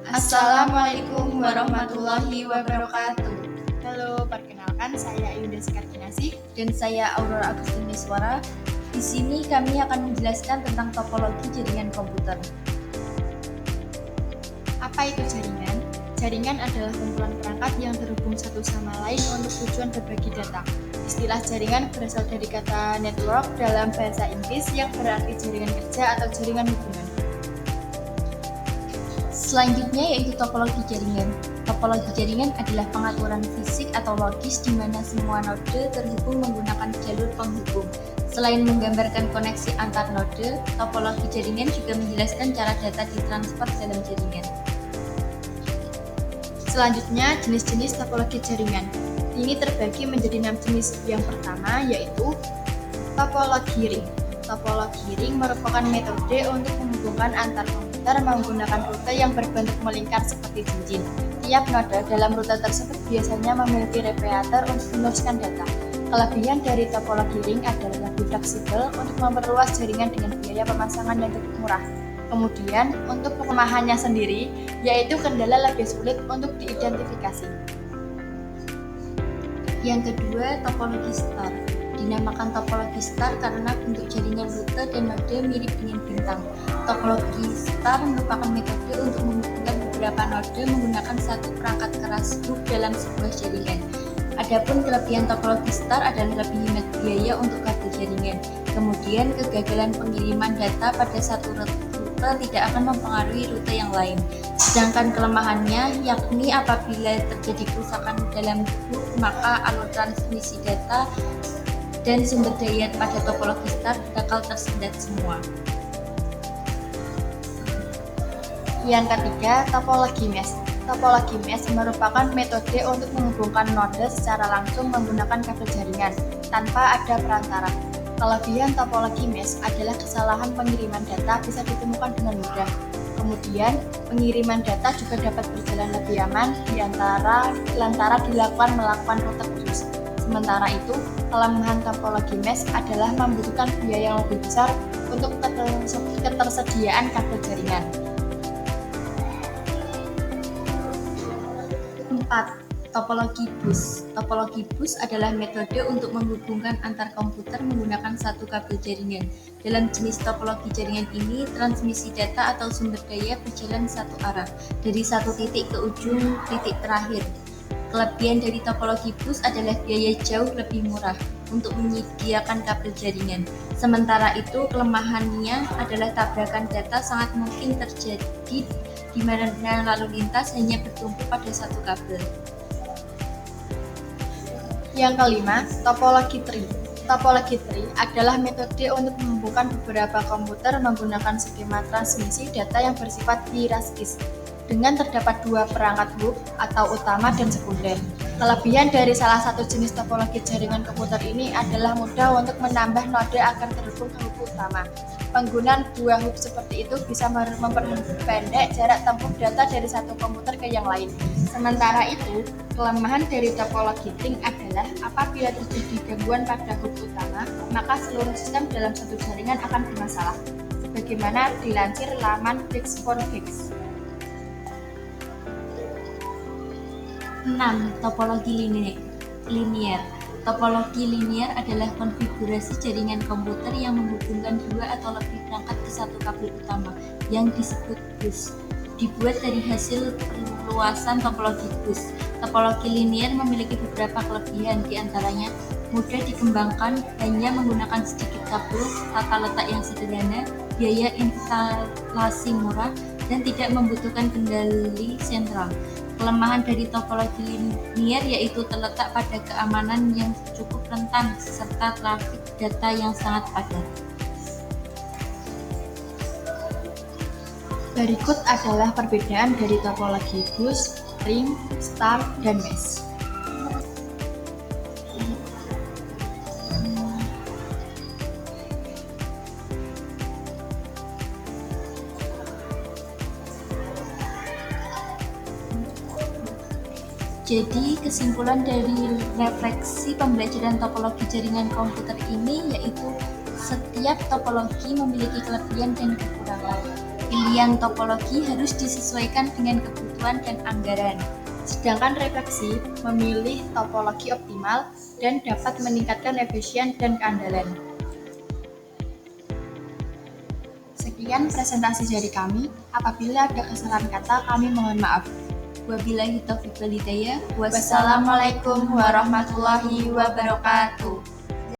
Assalamualaikum warahmatullahi wabarakatuh. Halo, perkenalkan saya Yunda Sekarkinasi Dan saya Aurora Agustiniswara. Di sini kami akan menjelaskan tentang topologi jaringan komputer. Apa itu jaringan? Jaringan adalah kumpulan perangkat yang terhubung satu sama lain untuk tujuan berbagi data. Istilah jaringan berasal dari kata network dalam bahasa Inggris yang berarti jaringan kerja atau jaringan hubungan. Selanjutnya yaitu topologi jaringan. Topologi jaringan adalah pengaturan fisik atau logis di mana semua node terhubung menggunakan jalur penghubung. Selain menggambarkan koneksi antar node, topologi jaringan juga menjelaskan cara data ditransfer dalam jaringan. Selanjutnya, jenis-jenis topologi jaringan. Ini terbagi menjadi 6 jenis. Yang pertama yaitu topologi ring. Topologi ring merupakan metode untuk menghubungkan antar komputer menggunakan rute yang berbentuk melingkar seperti cincin. Tiap node dalam rute tersebut biasanya memiliki repetitor untuk meneruskan data. Kelebihan dari topologi ring adalah lebih fleksibel untuk memperluas jaringan dengan biaya pemasangan yang cukup murah. Kemudian, untuk kelemahannya sendiri, yaitu kendala lebih sulit untuk diidentifikasi. Yang kedua, topologi star. Dinamakan topologi star karena bentuk jaringan rute dan node mirip dengan bintang. Topologi star merupakan metode untuk menghubungkan beberapa node menggunakan satu perangkat keras hub dalam sebuah jaringan. Adapun kelebihan topologi star adalah lebih hemat biaya untuk kabel jaringan. Kemudian, kegagalan pengiriman data pada satu rute tidak akan mempengaruhi rute yang lain. Sedangkan kelemahannya yakni apabila terjadi kerusakan dalam hub, maka alur transmisi data dan sumber daya pada topologi star bakal tersendat semua. Yang ketiga, topologi mesh. Topologi mesh merupakan metode untuk menghubungkan node secara langsung menggunakan kabel jaringan tanpa ada perantara. Kelebihan topologi mesh adalah kesalahan pengiriman data bisa ditemukan dengan mudah. Kemudian, pengiriman data juga dapat berjalan lebih aman lantaran dilakukan melakukan rute khusus. Sementara itu, kelemahan topologi mesh adalah membutuhkan biaya yang lebih besar untuk ketersediaan kabel jaringan. 4. Topologi bus. Topologi bus adalah metode untuk menghubungkan antar komputer menggunakan satu kabel jaringan. Dalam jenis topologi jaringan ini, transmisi data atau sumber daya berjalan satu arah, dari satu titik ke ujung titik terakhir. Kelebihan dari topologi bus adalah biaya jauh lebih murah untuk menyediakan kabel jaringan. Sementara itu, kelemahannya adalah tabrakan data sangat mungkin terjadi di mana lalu lintas hanya bertumpu pada satu kabel. Yang kelima, topologi tree. Topologi tree adalah metode untuk menghubungkan beberapa komputer menggunakan skema transmisi data yang bersifat hierarkis dengan terdapat dua perangkat hub atau utama dan sekunder. Kelebihan dari salah satu jenis topologi jaringan komputer ini adalah mudah untuk menambah node agar terhubung ke hub utama. Penggunaan dua hub seperti itu bisa memperpendek jarak tempuh data dari satu komputer ke yang lain. Sementara itu, kelemahan dari topologi ring adalah apabila terjadi gangguan pada hub utama, maka seluruh sistem dalam satu jaringan akan bermasalah. Sebagaimana dilansir laman Fix4Fix. 6. Topologi linier. Topologi linier adalah konfigurasi jaringan komputer yang menghubungkan dua atau lebih perangkat ke satu kabel utama yang disebut bus. Dibuat dari hasil perluasan topologi bus. Topologi linier memiliki beberapa kelebihan, diantaranya mudah dikembangkan, hanya menggunakan sedikit kabel, tata letak yang sederhana, biaya instalasi murah, dan tidak membutuhkan kendali sentral. Kelemahan dari topologi linier yaitu terletak pada keamanan yang cukup rentan serta trafik data yang sangat padat. Berikut adalah perbedaan dari topologi bus, ring, star, dan mesh. Jadi, kesimpulan dari refleksi pembelajaran topologi jaringan komputer ini yaitu setiap topologi memiliki kelebihan dan kekurangan. Pemilihan topologi harus disesuaikan dengan kebutuhan dan anggaran. Sedangkan refleksi memilih topologi optimal dan dapat meningkatkan efisien dan keandalan. Sekian presentasi dari kami. Apabila ada kesalahan kata, kami mohon maaf. Wabillahi taufiq wal hidayah. Wassalamualaikum warahmatullahi wabarakatuh.